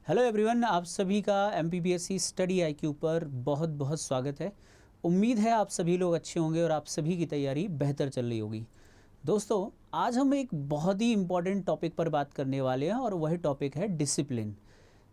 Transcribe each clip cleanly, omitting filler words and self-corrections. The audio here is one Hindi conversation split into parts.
हेलो एवरीवन, आप सभी का एमपीपीएससी स्टडी आईक्यू पर बहुत बहुत स्वागत है। उम्मीद है आप सभी लोग अच्छे होंगे और आप सभी की तैयारी बेहतर चल रही होगी। दोस्तों, आज हम एक बहुत ही इम्पॉर्टेंट टॉपिक पर बात करने वाले हैं और वही टॉपिक है डिसिप्लिन।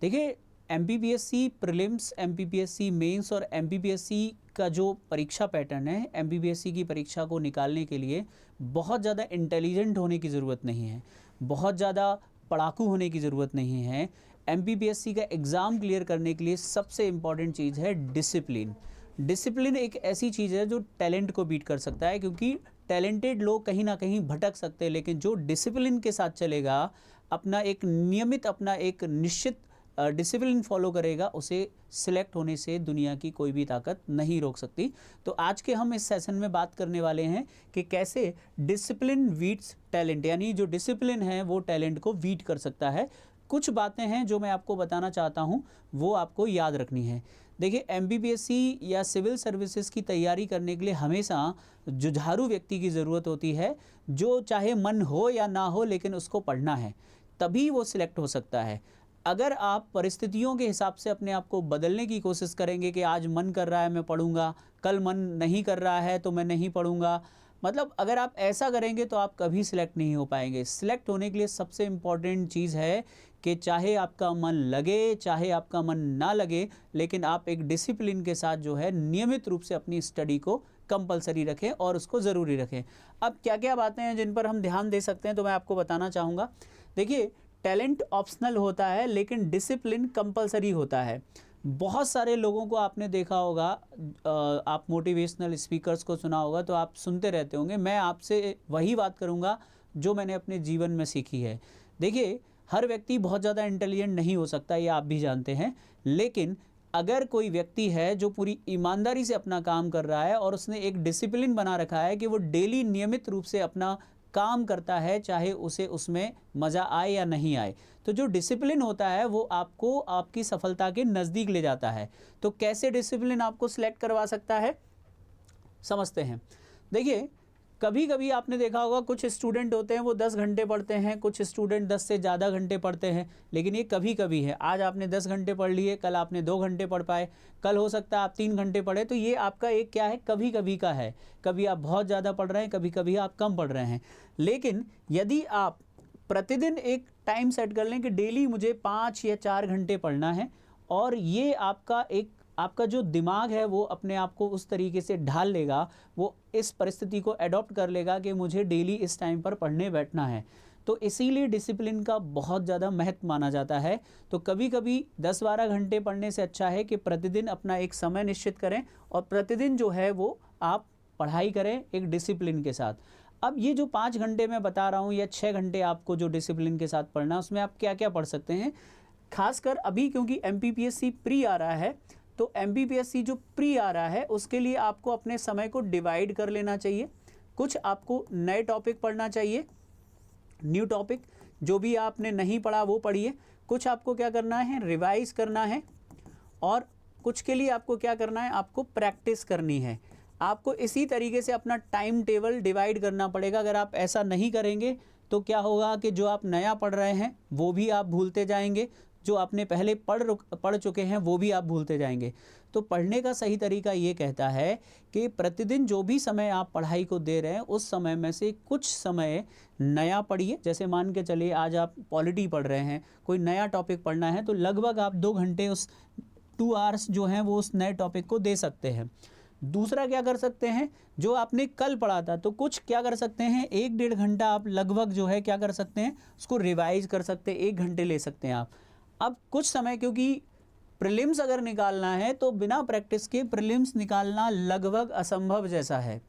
देखिए, एमपीपीएससी प्रीलिम्स, एमपीपीएससी मेंस और एमपीपीएससी का जो परीक्षा पैटर्न है, एमपीपीएससी की परीक्षा को निकालने के लिए बहुत ज़्यादा इंटेलिजेंट होने की ज़रूरत नहीं है, बहुत ज़्यादा पढ़ाकू होने की ज़रूरत नहीं है। एमपीपीएससी का एग्ज़ाम क्लियर करने के लिए सबसे इम्पॉर्टेंट चीज़ है डिसिप्लिन। डिसिप्लिन एक ऐसी चीज़ है जो टैलेंट को बीट कर सकता है, क्योंकि टैलेंटेड लोग कहीं ना कहीं भटक सकते हैं, लेकिन जो डिसिप्लिन के साथ चलेगा, अपना एक नियमित, अपना एक निश्चित डिसिप्लिन फॉलो करेगा, उसे सिलेक्ट होने से दुनिया की कोई भी ताकत नहीं रोक सकती। तो आज के हम इस सेशन में बात करने वाले हैं कि कैसे डिसिप्लिन बीट्स टैलेंट, यानी जो डिसिप्लिन है वो टैलेंट को बीट कर सकता है। कुछ बातें हैं जो मैं आपको बताना चाहता हूं, वो आपको याद रखनी है। देखिए, एमपीपीएससी या सिविल सर्विसेज की तैयारी करने के लिए हमेशा जुझारू व्यक्ति की ज़रूरत होती है, जो चाहे मन हो या ना हो लेकिन उसको पढ़ना है, तभी वो सिलेक्ट हो सकता है। अगर आप परिस्थितियों के हिसाब से अपने आप को बदलने की कोशिश करेंगे कि आज मन कर रहा है मैं पढ़ूंगा, कल मन नहीं कर रहा है तो मैं नहीं पढ़ूंगा, मतलब अगर आप ऐसा करेंगे तो आप कभी सिलेक्ट नहीं हो पाएंगे। सिलेक्ट होने के लिए सबसे इम्पॉर्टेंट चीज़ है कि चाहे आपका मन लगे, चाहे आपका मन ना लगे, लेकिन आप एक डिसिप्लिन के साथ जो है नियमित रूप से अपनी स्टडी को कंपलसरी रखें और उसको ज़रूरी रखें। अब क्या क्या बातें हैं जिन पर हम ध्यान दे सकते हैं, तो मैं आपको बताना चाहूँगा। देखिए, टैलेंट ऑप्शनल होता है लेकिन डिसिप्लिन कंपलसरी होता है। बहुत सारे लोगों को आपने देखा होगा, आप मोटिवेशनल स्पीकर्स को सुना होगा तो आप सुनते रहते होंगे। मैं आपसे वही बात करूंगा जो मैंने अपने जीवन में सीखी है। देखिए, हर व्यक्ति बहुत ज़्यादा इंटेलिजेंट नहीं हो सकता, ये आप भी जानते हैं, लेकिन अगर कोई व्यक्ति है जो पूरी ईमानदारी से अपना काम कर रहा है और उसने एक डिसिप्लिन बना रखा है कि वो डेली नियमित रूप से अपना काम करता है, चाहे उसे उसमें मज़ा आए या नहीं आए, तो जो डिसिप्लिन होता है वो आपको आपकी सफलता के नज़दीक ले जाता है। तो कैसे डिसिप्लिन आपको सिलेक्ट करवा सकता है, समझते हैं। देखिए, कभी कभी आपने देखा होगा कुछ स्टूडेंट होते हैं वो 10 घंटे पढ़ते हैं, कुछ स्टूडेंट 10 से ज़्यादा घंटे पढ़ते हैं, लेकिन ये कभी कभी है। आज आपने 10 घंटे पढ़ लिए, कल आपने 2 घंटे पढ़ पाए, कल हो सकता है आप 3 घंटे पढ़े। तो ये आपका एक क्या है, कभी कभी का है। कभी आप बहुत ज़्यादा पढ़ रहे हैं, कभी कभी आप कम पढ़ रहे हैं। लेकिन यदि आप प्रतिदिन एक टाइम सेट कर लें कि डेली मुझे 5 या 4 घंटे पढ़ना है, और ये आपका जो दिमाग है वो अपने आप को उस तरीके से ढाल लेगा, वो इस परिस्थिति को अडॉप्ट कर लेगा कि मुझे डेली इस टाइम पर पढ़ने बैठना है। तो इसीलिए डिसिप्लिन का बहुत ज़्यादा महत्व माना जाता है। तो कभी कभी 10-12 घंटे पढ़ने से अच्छा है कि प्रतिदिन अपना एक समय निश्चित करें और प्रतिदिन जो है वो आप पढ़ाई करें एक डिसिप्लिन के साथ। अब ये जो 5 घंटे मैं बता रहा हूँ या 6 घंटे आपको जो डिसिप्लिन के साथ पढ़ना, उसमें आप क्या क्या पढ़ सकते हैं। खासकर अभी क्योंकि एमपीपीएससी प्री आ रहा है, तो एमपीपीएससी जो प्री आ रहा है उसके लिए आपको अपने समय को डिवाइड कर लेना चाहिए। कुछ आपको नए टॉपिक पढ़ना चाहिए, न्यू टॉपिक, जो भी आपने नहीं पढ़ा वो पढ़िए। कुछ आपको क्या करना है, रिवाइज करना है, और कुछ के लिए आपको क्या करना है, आपको प्रैक्टिस करनी है। आपको इसी तरीके से अपना टाइम टेबल डिवाइड करना पड़ेगा। अगर आप ऐसा नहीं करेंगे तो क्या होगा कि जो आप नया पढ़ रहे हैं वो भी आप भूलते जाएंगे, जो आपने पहले पढ़ चुके हैं वो भी आप भूलते जाएंगे। तो पढ़ने का सही तरीका ये कहता है कि प्रतिदिन जो भी समय आप पढ़ाई को दे रहे हैं उस समय में से कुछ समय नया पढ़िए। जैसे मान के चलिए आज आप पॉलिटी पढ़ रहे हैं, कोई नया टॉपिक पढ़ना है, तो लगभग आप 2 घंटे, उस 2 आवर्स जो हैं वो उस नए टॉपिक को दे सकते हैं। दूसरा क्या कर सकते हैं, जो आपने कल पढ़ा था तो कुछ क्या कर सकते हैं, 1-1.5 घंटा आप लगभग जो है क्या कर सकते हैं, उसको रिवाइज कर सकते हैं, 1 घंटे ले सकते हैं आप। अब कुछ समय, क्योंकि प्रीलिम्स अगर निकालना है तो बिना प्रैक्टिस के प्रीलिम्स निकालना लगभग असंभव जैसा है।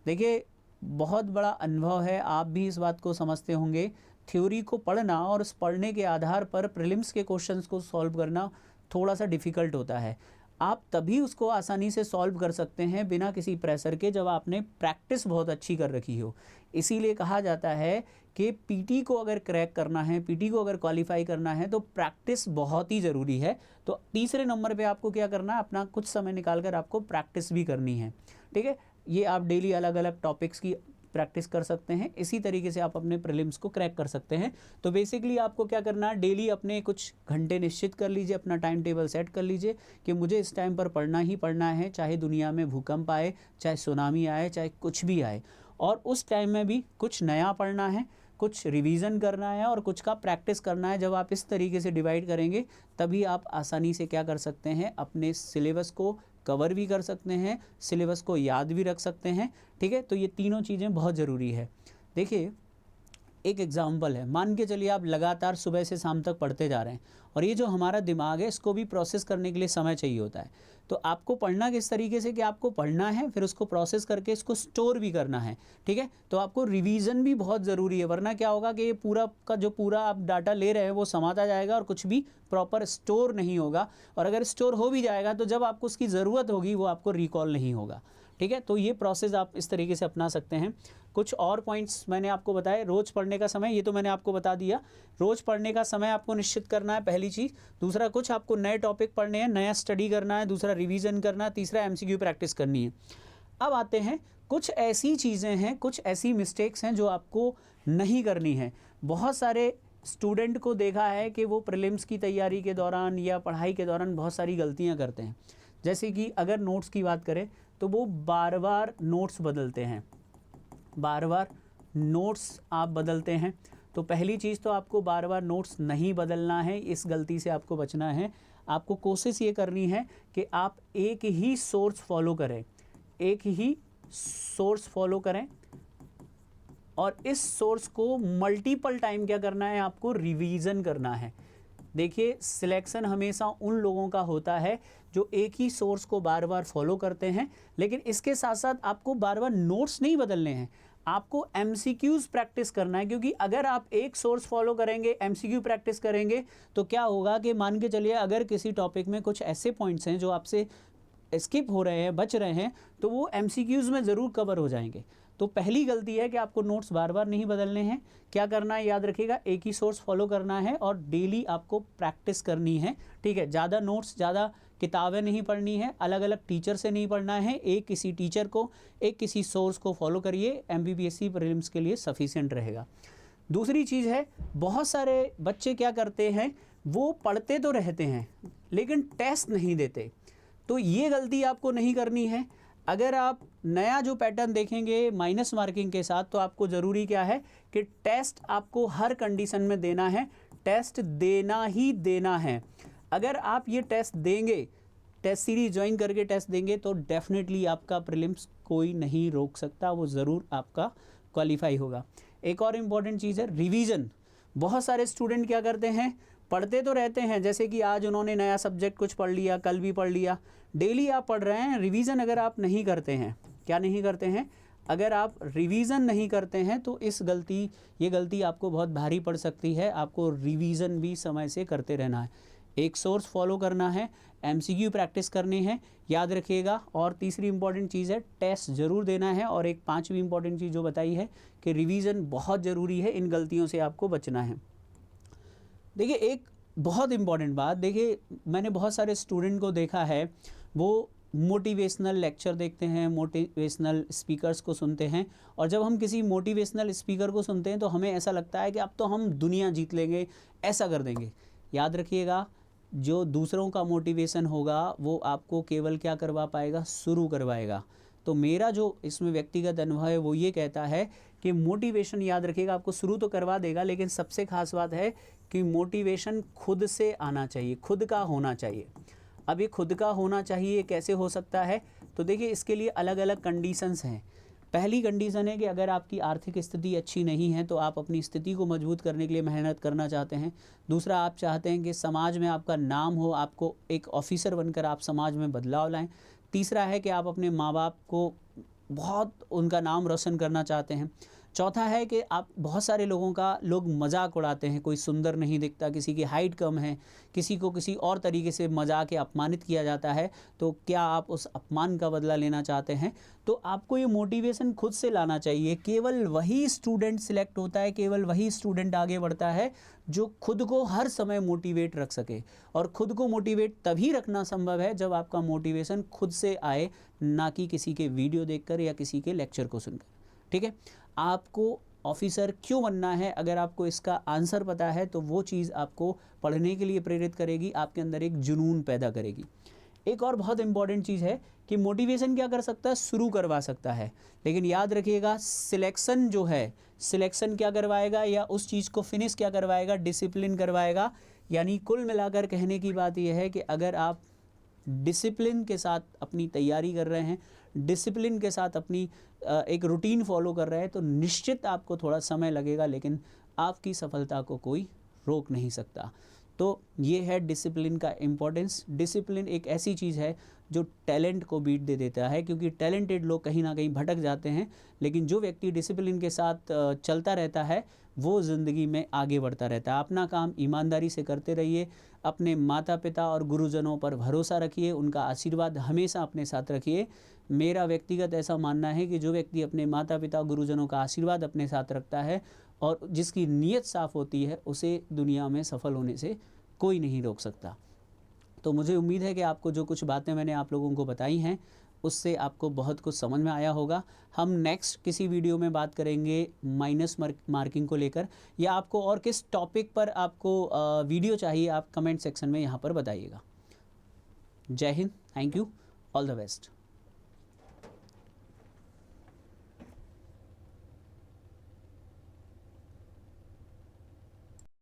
देखिए, बहुत बड़ा अनुभव है, आप भी इस बात को समझते होंगे। थ्योरी को पढ़ना और उस पढ़ने के आधार पर प्रीलिम्स के क्वेश्चंस को सॉल्व करना थोड़ा सा डिफ़िकल्ट होता है। आप तभी उसको आसानी से सॉल्व कर सकते हैं बिना किसी प्रेशर के, जब आपने प्रैक्टिस बहुत अच्छी कर रखी हो। इसीलिए कहा जाता है कि पीटी को अगर क्रैक करना है, पीटी को अगर क्वालिफाई करना है तो प्रैक्टिस बहुत ही ज़रूरी है। तो तीसरे नंबर पे आपको क्या करना है, अपना कुछ समय निकाल कर आपको प्रैक्टिस भी करनी है। ठीक है, ये आप डेली अलग अलग टॉपिक्स की प्रैक्टिस कर सकते हैं। इसी तरीके से आप अपने प्रीलिम्स को क्रैक कर सकते हैं। तो बेसिकली आपको क्या करना है, डेली अपने कुछ घंटे निश्चित कर लीजिए, अपना टाइम टेबल सेट कर लीजिए कि मुझे इस टाइम पर पढ़ना ही पढ़ना है, चाहे दुनिया में भूकंप आए, चाहे सुनामी आए, चाहे कुछ भी आए। और उस टाइम में भी कुछ नया पढ़ना है, कुछ रिवीजन करना है और कुछ का प्रैक्टिस करना है। जब आप इस तरीके से डिवाइड करेंगे तभी आप आसानी से क्या कर सकते हैं, अपने सिलेबस को कवर भी कर सकते हैं, सिलेबस को याद भी रख सकते हैं। ठीक है, तो ये तीनों चीज़ें बहुत ज़रूरी है। देखिए एक एग्जाम्पल है, मान के चलिए आप लगातार सुबह से शाम तक पढ़ते जा रहे हैं और ये जो हमारा दिमाग है इसको भी प्रोसेस करने के लिए समय चाहिए होता है। तो आपको पढ़ना किस तरीके से कि आपको पढ़ना है, फिर उसको प्रोसेस करके इसको स्टोर भी करना है। ठीक है, तो आपको रिवीजन भी बहुत ज़रूरी है, वरना क्या होगा कि ये पूरा का जो पूरा आप डाटा ले रहे हैं वो समाता जाएगा और कुछ भी प्रॉपर स्टोर नहीं होगा। और अगर स्टोर हो भी जाएगा तो जब आपको उसकी ज़रूरत होगी वो आपको रिकॉल नहीं होगा। ठीक है, तो ये प्रोसेस आप इस तरीके से अपना सकते हैं। कुछ और पॉइंट्स मैंने आपको बताए, रोज़ पढ़ने का समय, ये तो मैंने आपको बता दिया। रोज़ पढ़ने का समय आपको निश्चित करना है, पहली चीज़। दूसरा, कुछ आपको नए टॉपिक पढ़ने हैं, नया स्टडी करना है। दूसरा, रिवीजन करना है। तीसरा, एमसीक्यू प्रैक्टिस करनी है। अब आते हैं, कुछ ऐसी चीज़ें हैं, कुछ ऐसी मिस्टेक्स हैं जो आपको नहीं करनी है। बहुत सारे स्टूडेंट को देखा है कि वो प्रीलिम्स की तैयारी के दौरान या पढ़ाई के दौरान बहुत सारी गलतियाँ करते हैं। जैसे कि अगर नोट्स की बात करें तो वो बार बार नोट्स बदलते हैं, बार बार नोट्स आप बदलते हैं। तो पहली चीज़ तो आपको बार बार नोट्स नहीं बदलना है, इस गलती से आपको बचना है। आपको कोशिश ये करनी है कि आप एक ही सोर्स फॉलो करें, एक ही सोर्स फॉलो करें और इस सोर्स को मल्टीपल टाइम क्या करना है, आपको रिवीजन करना है। देखिए सिलेक्शन हमेशा उन लोगों का होता है जो एक ही सोर्स को बार बार फॉलो करते हैं, लेकिन इसके साथ साथ आपको बार बार नोट्स नहीं बदलने हैं, आपको एमसीक्यूज़ प्रैक्टिस करना है। क्योंकि अगर आप एक सोर्स फॉलो करेंगे, एमसीक्यू प्रैक्टिस करेंगे, तो क्या होगा कि मान के चलिए अगर किसी टॉपिक में कुछ ऐसे पॉइंट्स हैं जो आपसे स्किप हो रहे हैं, बच रहे हैं, तो वो एमसीक्यूज़ में ज़रूर कवर हो जाएंगे। तो पहली गलती है कि आपको नोट्स बार बार नहीं बदलने हैं। क्या करना है, याद रखिएगा, एक ही सोर्स फॉलो करना है और डेली आपको प्रैक्टिस करनी है। ठीक है, ज़्यादा नोट्स, ज़्यादा किताबें नहीं पढ़नी है, अलग अलग टीचर से नहीं पढ़ना है, एक किसी टीचर को, एक किसी सोर्स को फॉलो करिए, एमपीपीएससी प्रीलिम्स के लिए सफिशिएंट रहेगा। दूसरी चीज़ है, बहुत सारे बच्चे क्या करते हैं, वो पढ़ते तो रहते हैं लेकिन टेस्ट नहीं देते। तो ये गलती आपको नहीं करनी है। अगर आप नया जो पैटर्न देखेंगे माइनस मार्किंग के साथ, तो आपको ज़रूरी क्या है कि टेस्ट आपको हर कंडीशन में देना है, टेस्ट देना ही देना है। अगर आप ये टेस्ट देंगे, टेस्ट सीरीज ज्वाइन करके टेस्ट देंगे, तो डेफिनेटली आपका प्रीलिम्स कोई नहीं रोक सकता, वो ज़रूर आपका क्वालिफाई होगा। एक और इम्पॉर्टेंट चीज़ है रिवीजन। बहुत सारे स्टूडेंट क्या करते हैं, पढ़ते तो रहते हैं, जैसे कि आज उन्होंने नया सब्जेक्ट कुछ पढ़ लिया, कल भी पढ़ लिया, डेली आप पढ़ रहे हैं। रिवीजन अगर आप नहीं करते हैं, क्या नहीं करते हैं, अगर आप रिवीजन नहीं करते हैं तो ये गलती आपको बहुत भारी पड़ सकती है। आपको रिवीजन भी समय से करते रहना है, एक सोर्स फॉलो करना है, एमसीक्यू प्रैक्टिस करनी है, याद रखिएगा। और तीसरी इंपॉर्टेंट चीज़ है, टेस्ट ज़रूर देना है। और एक पांचवी इंपॉर्टेंट चीज़ जो बताई है कि रिवीजन बहुत ज़रूरी है, इन गलतियों से आपको बचना है। देखिए एक बहुत इम्पॉर्टेंट बात, देखिए मैंने बहुत सारे स्टूडेंट को देखा है, वो मोटिवेशनल लेक्चर देखते हैं, मोटिवेशनल स्पीकर्स को सुनते हैं, और जब हम किसी मोटिवेशनल स्पीकर को सुनते हैं तो हमें ऐसा लगता है कि अब तो हम दुनिया जीत लेंगे, ऐसा कर देंगे। याद रखिएगा, जो दूसरों का मोटिवेशन होगा वो आपको केवल क्या करवा पाएगा, शुरू करवाएगा। तो मेरा जो इसमें व्यक्तिगत अनुभव है वो ये कहता है कि मोटिवेशन, याद रखिएगा, आपको शुरू तो करवा देगा, लेकिन सबसे खास बात है कि मोटिवेशन खुद से आना चाहिए, खुद का होना चाहिए। अब ये खुद का होना चाहिए कैसे हो सकता है, तो देखिए इसके लिए अलग अलग कंडीशंस हैं। पहली कंडीशन है कि अगर आपकी आर्थिक स्थिति अच्छी नहीं है तो आप अपनी स्थिति को मजबूत करने के लिए मेहनत करना चाहते हैं। दूसरा, आप चाहते हैं कि समाज में आपका नाम हो, आपको एक ऑफिसर बनकर आप समाज में बदलाव लाएं। तीसरा है कि आप अपने माँ बाप को बहुत उनका नाम रोशन करना चाहते हैं। चौथा है कि आप बहुत सारे लोग मजाक उड़ाते हैं, कोई सुंदर नहीं दिखता, किसी की हाइट कम है, किसी को किसी और तरीके से मजाक या अपमानित किया जाता है, तो क्या आप उस अपमान का बदला लेना चाहते हैं। तो आपको ये मोटिवेशन खुद से लाना चाहिए। केवल वही स्टूडेंट सिलेक्ट होता है, केवल वही स्टूडेंट आगे बढ़ता है जो खुद को हर समय मोटिवेट रख सके। और खुद को मोटिवेट तभी रखना संभव है जब आपका मोटिवेशन खुद से आए, ना कि किसी के वीडियो देखकर या किसी के लेक्चर को सुनकर। ठीक है, आपको ऑफिसर क्यों बनना है, अगर आपको इसका आंसर पता है तो वो चीज़ आपको पढ़ने के लिए प्रेरित करेगी, आपके अंदर एक जुनून पैदा करेगी। एक और बहुत इंपॉर्टेंट चीज़ है कि मोटिवेशन क्या कर सकता है, शुरू करवा सकता है, लेकिन याद रखिएगा सिलेक्शन जो है, सिलेक्शन क्या करवाएगा या उस चीज़ को फिनिश क्या करवाएगा, डिसिप्लिन करवाएगा। यानी कुल मिलाकर कहने की बात यह है कि अगर आप डिसिप्लिन के साथ अपनी तैयारी कर रहे हैं, डिसिप्लिन के साथ अपनी एक रूटीन फॉलो कर रहे हैं, तो निश्चित आपको थोड़ा समय लगेगा, लेकिन आपकी सफलता को कोई रोक नहीं सकता। तो ये है डिसिप्लिन का इम्पोर्टेंस। डिसिप्लिन एक ऐसी चीज़ है जो टैलेंट को बीट दे देता है, क्योंकि टैलेंटेड लोग कहीं ना कहीं भटक जाते हैं, लेकिन जो व्यक्ति डिसिप्लिन के साथ चलता रहता है वो ज़िंदगी में आगे बढ़ता रहता है। अपना काम ईमानदारी से करते रहिए, अपने माता पिता और गुरुजनों पर भरोसा रखिए, उनका आशीर्वाद हमेशा अपने साथ रखिए। मेरा व्यक्तिगत ऐसा मानना है कि जो व्यक्ति अपने माता पिता गुरुजनों का आशीर्वाद अपने साथ रखता है और जिसकी नीयत साफ़ होती है, उसे दुनिया में सफल होने से कोई नहीं रोक सकता। तो मुझे उम्मीद है कि आपको जो कुछ बातें मैंने आप लोगों को बताई हैं उससे आपको बहुत कुछ समझ में आया होगा। हम नेक्स्ट किसी वीडियो में बात करेंगे माइनस मार्किंग को लेकर, या आपको और किस टॉपिक पर आपको वीडियो चाहिए, आप कमेंट सेक्शन में यहाँ पर बताइएगा। जय Hind, thank you, all the best.